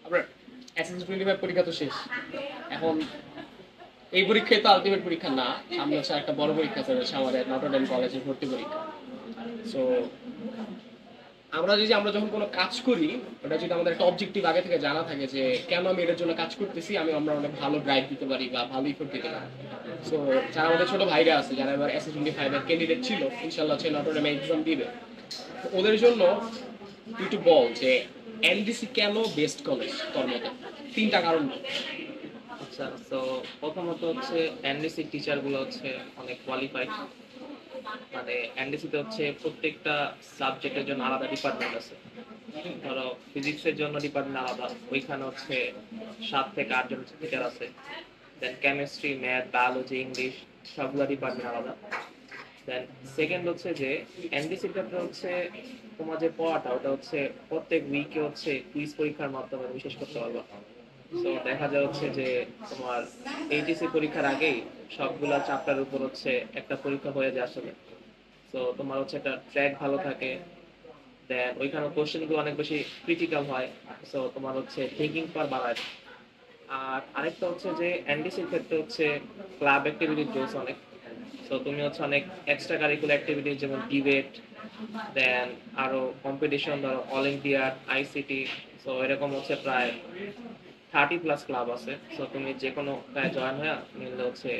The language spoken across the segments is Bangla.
আপনার SS25 পরীক্ষা তো শেষ। এখন এই পরীক্ষায় তো আলটিমেট পরীক্ষা না, সামনে হচ্ছে একটা বড় পরীক্ষা চলেছে আমাদের নটরডেম কলেজের ভর্তি পরীক্ষা। সো আমরা যখন কোনো কাজ করি, ওটা যদি আমাদের একটা অবজেক্টিভ আগে থেকে জানা থাকে যে কেন আমি এটার জন্য কাজ করতেছি, আমরা অনেক ভালো ড্রাইভ দিতে পারি বা ভালো ইফোর্ট দিতে পারি। সো যারা আমাদের ছোট ভাইরা আছে, যারা এবার SS25 এর ক্যান্ডিডেট ছিল, ইনশাল্লাহ হচ্ছে নটরডেমে এক্সাম দিবে, তো ওদের জন্য তুই একটু বল যে এনডিসি কেন বেস্ট কলেজ তোর মতে, তিনটা কারণ বল। আচ্ছা, তো প্রথমত হচ্ছে এনডিসি টিচার গুলো হচ্ছে অনেক কোয়ালিফাইড। মানে এনডিসি তে হচ্ছে প্রত্যেকটা সাবজেক্টের জন্য আলাদা ডিপার্টমেন্ট আছে। ধরো ফিজিক্সের জন্য ডিপার্টমেন্ট আলাদা, ওইখানে হচ্ছে 7 থেকে 8 জন টিচার আছে। Then chemistry, math, biology, English সবগুলো ডিপার্টমেন্ট আলাদা। দেন সেকেন্ড হচ্ছে যে এনডিসির ক্ষেত্রে হচ্ছে তোমার যে পড়াটা ওটা হচ্ছে প্রত্যেক উইকে হচ্ছে কুইজ পরীক্ষার মাধ্যমে বিশেষ করতে পারবা। তো দেখা যায় হচ্ছে যে তোমার এইচএসসি পরীক্ষার আগেই সবগুলা চ্যাপ্টার উপর হচ্ছে একটা পরীক্ষা হয়ে যায় আসলে। তো তোমার হচ্ছে একটা ট্র্যাক ভালো থাকে। দেন ওইখানে কোশ্চেন গুলো অনেক বেশি ক্রিটিক্যাল হয়। সো তোমার হচ্ছে থিঙ্কিং পাওয়ার বাড়ায়। আর আরেকটা হচ্ছে যে এনডিসির ক্ষেত্রে হচ্ছে ক্লাব অ্যাক্টিভিটির জোস অনেক। সো তুমি হচ্ছে অনেক এক্সট্রা কারিকুলার অ্যাক্টিভিটিস যেমন ডিবেট, দেন আরো কম্পিটিশন, ধরো অলিম্পিয়াড, আইসিটি। সো এরকম হচ্ছে প্রায় 30+ ক্লাব আছে। সো তুমি যে কোনো জয়েন হয়ে নিলে হচ্ছে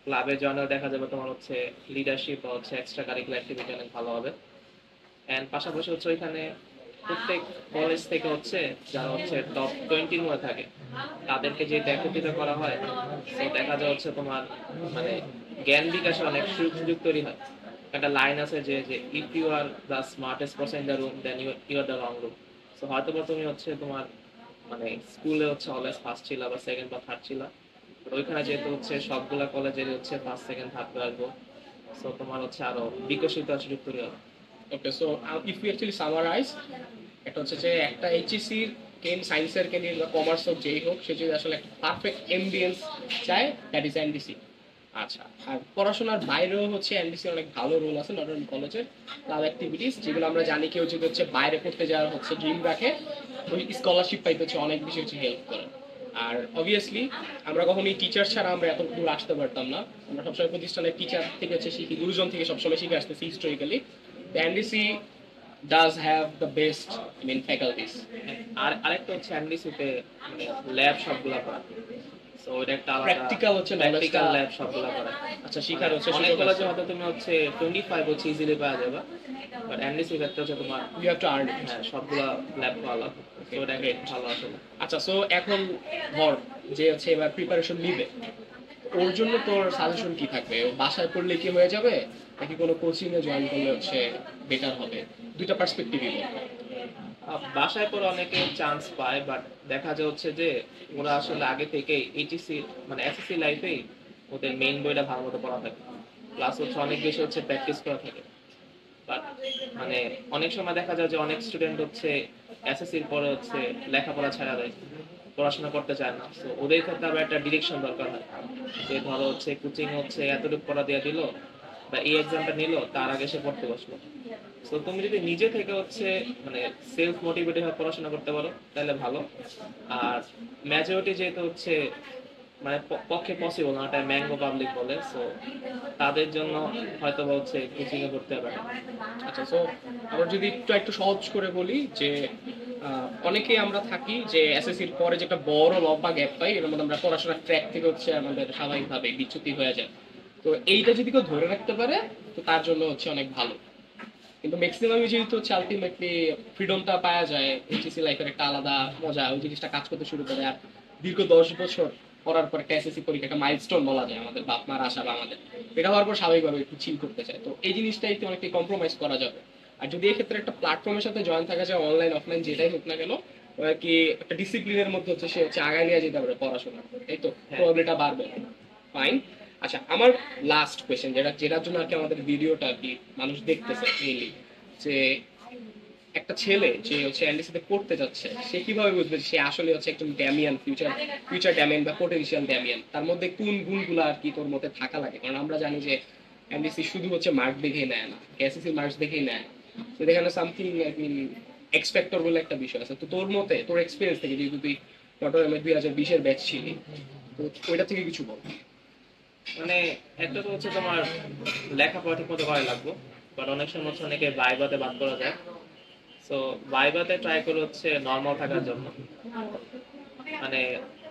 ক্লাবে জয়েন হয়ে দেখা যাবে তোমার হচ্ছে লিডারশিপ বা হচ্ছে এক্সট্রা কারিকুলার অ্যাক্টিভিটি অনেক ভালো হবে। এন্ড পাশাপাশি হচ্ছে ওইখানে প্রত্যেক কলেজ থেকে হচ্ছে যারা হচ্ছে টপ 20 মধ্যে থাকে তাদেরকে যে একত্রিত করা হয়, তো দেখা যায় হচ্ছে তোমার মানে জ্ঞান বিকাশের অনেক সুযোগ তৈরি হয়। একটা লাইন আছে যে যে if you are the smartest person in the room then you are the wrong room. তো হয়তো বা তুমি হচ্ছে তোমার মানে স্কুলে হচ্ছে অলওয়েজ ফার্স্ট ছিল বা সেকেন্ড বা থার্ড ছিল, ওইখানে যেহেতু হচ্ছে সবগুলা কলেজের হচ্ছে ফার্স্ট সেকেন্ড থার্ড আসবো। সো তোমার হচ্ছে আরো বিকশিত সুযোগ তৈরি হবে। Okay, so if you actually summarise, এটা হচ্ছে যে একটা এইচএসসির সায়েন্সের ক্যান্ডিডেট বা কমার্স হোক যেই হোক, সে যদি আসলে একটা পারফেক্ট এমবিএন্স চায়, দ্যাট ইজ এনডিসি। আচ্ছা, আর পড়াশোনার বাইরেও হচ্ছে এনডিসি অনেক ভালো রোল আছে নটরডেম কলেজের। ক্লাব অ্যাক্টিভিটিস যেগুলো আমরা জানি, কেউ যদি হচ্ছে বাইরে পড়তে যাওয়ার হচ্ছে ড্রিম রাখে, ওই স্কলারশিপ পাইতে হচ্ছে অনেক বেশি হচ্ছে হেল্প করে। আর অবভিয়াসলি আমরা কখনোই টিচার ছাড়া আমরা এত দূর আসতে পারতাম না। আমরা সবসময় প্রতিষ্ঠানের টিচার থেকে হচ্ছে শিখি, গুরুজন থেকে সবসময় শিখে আসতেছি historically. NDC does have the best, I mean, faculties. আর আরেকটা হচ্ছে এমডিসিতে মানে ল্যাব সবগুলা করা। সো ওটা একটা আলাদা প্র্যাকটিক্যাল হচ্ছে প্র্যাকটিক্যাল নলেজটা। ল্যাব সবগুলা করা। আচ্ছা, শিখার হচ্ছে অনেক সুযোগ কলেজে আছে। হয়তো তুমি হচ্ছে 25 হচ্ছে ইজিলি পাওয়া যাবে, বাট এমডিসি ক্ষেত্রে হচ্ছে তোমার You have to earn it. হ্যাঁ সবগুলা ল্যাব পাওয়া লাগবে। তো Okay, ওটা great. ভালো আসলে। আচ্ছা, সো এখন ধর যে হচ্ছে এবার প্রিপারেশন নিবে, ওর জন্য তোর সাজেশন কি থাকবে? ও বাসায় পড়লে কি হয়ে যাবে, নাকি কোনো কোচিং এ জয়েন করলে হচ্ছে বেটার হবে? দুইটা পার্সপেক্টিভই বল। বাসায় পড়ে অনেকে চান্স পায়, বাট দেখা যায় হচ্ছে যে ওরা আসলে আগে থেকে এইচএসসি মানে এসএসসি লাইফেই ওদের মেইন বইটা ভালো মতো পড়া থাকে, প্লাস হচ্ছে অনেক বেশি হচ্ছে প্র্যাকটিস করা থাকে। বাট মানে অনেক সময় দেখা যায় যে অনেক স্টুডেন্ট হচ্ছে এসএসসির পরে হচ্ছে লেখাপড়া ছাড়া দেয়, পড়াশোনা করতে চায় না। তো ওদের ক্ষেত্রে আবার একটা ডিরেকশন দরকার হয় যে ধরো হচ্ছে কোচিং হচ্ছে এতটুকু পড়া দিয়ে দিল বা এই এক্সামটা নিল, তার আগে সে পড়তে বসলো। তো তুমি যদি নিজে থেকে হচ্ছে মানে সেলফ মোটিভেটেড হয়ে পড়াশোনা করতে পারো তাহলে ভালো। আর মেজরিটি যেহেতু হচ্ছে মানে পক্ষে পসিবল না, এটা ম্যাঙ্গো পাবলিক বলে, সো তাদের জন্য হয়তো বা হচ্ছে কোচিং এ করতে হবে। আচ্ছা, সো আমরা যদি একটু একটু সহজ করে বলি যে অনেকেই আমরা থাকি যে এসএসসির পরে যে একটা বড় লম্বা গ্যাপ পাই, এর মধ্যে আমরা পড়াশোনার ট্র্যাক থেকে হচ্ছে আমাদের স্বাভাবিকভাবে বিচ্যুতি হয়ে যায়। তো এইটা যদি কেউ ধরে রাখতে পারে, তো তার জন্য হচ্ছে অনেক ভালো। কিন্তু ম্যাক্সিমামই যেহেতু হচ্ছে আলটিমেটলি ফ্রিডমটা পাওয়া যায়, এইচএসসি লাইফের একটা আলাদা মজা, ওই জিনিসটা কাজ করতে শুরু করে। আর দীর্ঘ 10 বছর পড়ার পর একটা এসএসসি পরীক্ষা একটা মাইলস্টোন বলা যায় আমাদের বাপ মার আশা বা আমাদের, এটা হওয়ার পর স্বাভাবিকভাবে একটু চিল করতে চায়। তো এই জিনিসটাই অনেকটাই কম্প্রোমাইজ করা যাবে। আর যদি এক্ষেত্রে একটা প্ল্যাটফর্মের সাথে জয়েন থাকা যায়, অনলাইন অফলাইন যেটাই হোক না কেন, ও আর কি একটা ডিসিপ্লিনের মধ্যে হচ্ছে সে হচ্ছে আগায় নিয়ে যেতে পারে পড়াশোনা, এই তো হ্যাঁ, প্রবাবিলিটা বাড়বে। ফাইন। আচ্ছা, আমার লাস্ট কোয়েশ্চেন, যেটার জন্য আর কি আমাদের ভিডিওটা আর কি মানুষ দেখতেছে মেইনলি, যে একটা ছেলে যে হচ্ছে এনডিসিতে পড়তে যাচ্ছে, সে কিভাবে বুঝবে যে সে আসলে হচ্ছে একজন ড্যামিয়ান, ফিউচার ফিউচার ড্যামিয়ান বা পোটেনশিয়াল ড্যামিয়ান? তার মধ্যে কোন গুণগুলো আর কি তোর মধ্যে থাকা লাগে? কারণ আমরা জানি যে এনডিসি শুধু হচ্ছে মার্ক দেখেই নেয় না, এসএসসি মার্কস দেখেই নেয় না। তো এখানে সামথিং আই মিন এক্সপেক্টর বলে একটা বিষয় আছে। তো তোর মতে, তোর এক্সপিরিয়েন্স থেকে, যেহেতু তুই নটরডেমের 2020-এর ব্যাচ ছিলি, তো ওইটা থেকে কিছু বল। মানে একটা তো হচ্ছে তোমার লেখাপড়া ঠিক মতো করা লাগবে, বাট অনেক সময় হচ্ছে অনেকে ভাইবাতে বাদ করা যায়। সো ভাইবাতে ট্রাই করে হচ্ছে নর্মাল থাকার জন্য। মানে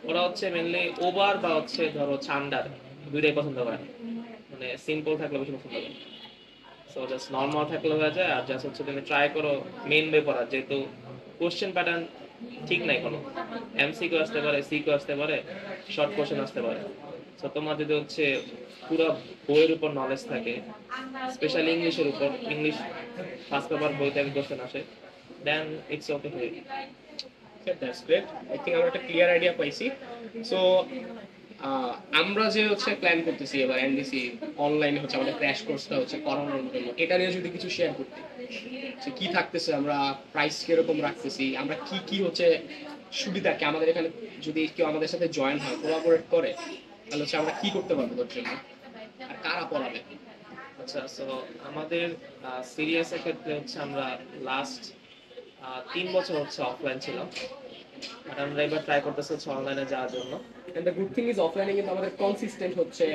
ওরা হচ্ছে মেনলি ওভার বা হচ্ছে ধরো হচ্ছে আন্ডার দুইটাই পছন্দ করে না। মানে সিম্পল থাকলে বেশি পছন্দ করে। সো জাস্ট নর্মাল থাকলে হয়ে যায়। আর জাস্ট হচ্ছে তুমি ট্রাই করো মেন বে পড়ার, যেহেতু কোশ্চেন প্যাটার্ন ঠিক নাই কোনো। এমসিকিউ আসতে পারে, সিকিউ আসতে পারে, শর্ট কোশ্চেন আসতে পারে। সো তোমার যদি হচ্ছে পুরো বইয়ের উপর নলেজ থাকে, স্পেশালি ইংলিশের উপর, ইংলিশ ফার্স্ট পেপার বই থেকে কোশ্চেন আসে, then it's okay for you. That's great. I think আমরা একটা ক্লিয়ার আইডিয়া পাইছি। সো আমরা যে হচ্ছে প্ল্যান করতেছি এবার এনডিসি অনলাইনে হচ্ছে আমাদের ক্র্যাশ কোর্সটা হচ্ছে করানোর জন্য, এটা নিয়ে যদি কিছু শেয়ার করতে, যে কি থাকতেছে, আমরা প্রাইস কিরকম রাখতেছি, আমরা কি কি হচ্ছে সুবিধা কি আমাদের এখানে, যদি কেউ আমাদের সাথে জয়েন হয়, কোলাবোরেট করে, তাহলে হচ্ছে আমরা কি করতে পারবো তোর জন্য, আর কারা পড়াবে। আচ্ছা, সো আমাদের সিরিয়াসের ক্ষেত্রে হচ্ছে আমরা লাস্ট 3 বছর হচ্ছে অফলাইন ছিলাম, বাট আমরা এবার ট্রাই করতেছি হচ্ছে অনলাইনে যাওয়ার জন্য। And the good thing is অফলাইনে কিন্তু আমাদের কনসিস্টেন্ট হচ্ছে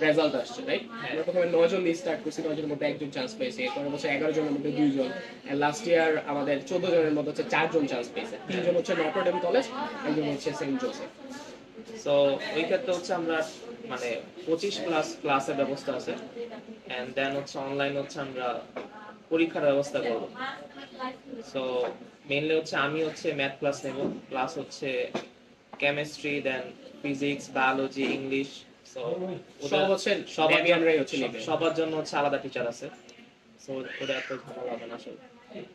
রেজাল্ট আসছে, রাইট? আমরা প্রথমে 9 জন দিয়ে স্টার্ট করছি, 9 জনের মধ্যে একজন চান্স পেয়েছে, এরপরে বছর 11 জনের মধ্যে 2 জন, এন্ড লাস্ট ইয়ার আমাদের 14 জনের মধ্যে হচ্ছে 4 জন চান্স পেয়েছে। 3 জন হচ্ছে নটরডেম কলেজ, একজন হচ্ছে সেন্ট জোসেফ। সো ওই ক্ষেত্রে হচ্ছে আমরা মানে 25+ ক্লাসের ব্যবস্থা আছে, এন্ড দেন হচ্ছে অনলাইন হচ্ছে আমরা পরীক্ষার ব্যবস্থা করব। সো মেইনলি হচ্ছে আমি হচ্ছে ম্যাথ ক্লাস নেব, প্লাস হচ্ছে কেমিস্ট্রি, দেন ফিজিক্স, বায়োলজি, ইংলিশ। সো সব হচ্ছে ডেবিয়ানরাই হচ্ছে নেবে। সবার জন্য হচ্ছে আলাদা টিচার আছে। সো ওটা এত ভালো হবে না আসলে।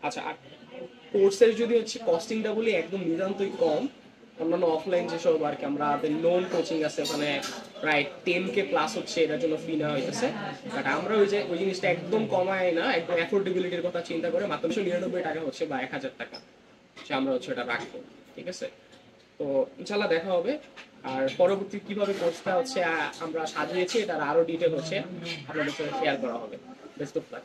আচ্ছা, আর কোর্সের যদি হচ্ছে কস্টিংটা বলি, একদম নিতান্তই কম। অন্যান্য অফলাইন যেসব আর কি আমরা নোন কোচিং আছে, ওখানে প্রায় 10K প্লাস হচ্ছে এটার জন্য ফি নেওয়া হইতেছে। বাট আমরা ওই জিনিসটা একদম কমায় না, একদম অ্যাফোর্ডেবিলিটির কথা চিন্তা করে মাত্র 299 টাকা হচ্ছে, বা 1000 টাকা হচ্ছে আমরা হচ্ছে এটা রাখবো। ঠিক আছে? তো ইনশাল্লাহ দেখা হবে। আর পরবর্তী কিভাবে কোর্সটা হচ্ছে আমরা সাজিয়েছি, এটার আরো ডিটেল হচ্ছে আপনাদের সাথে শেয়ার করা হবে। Best of luck.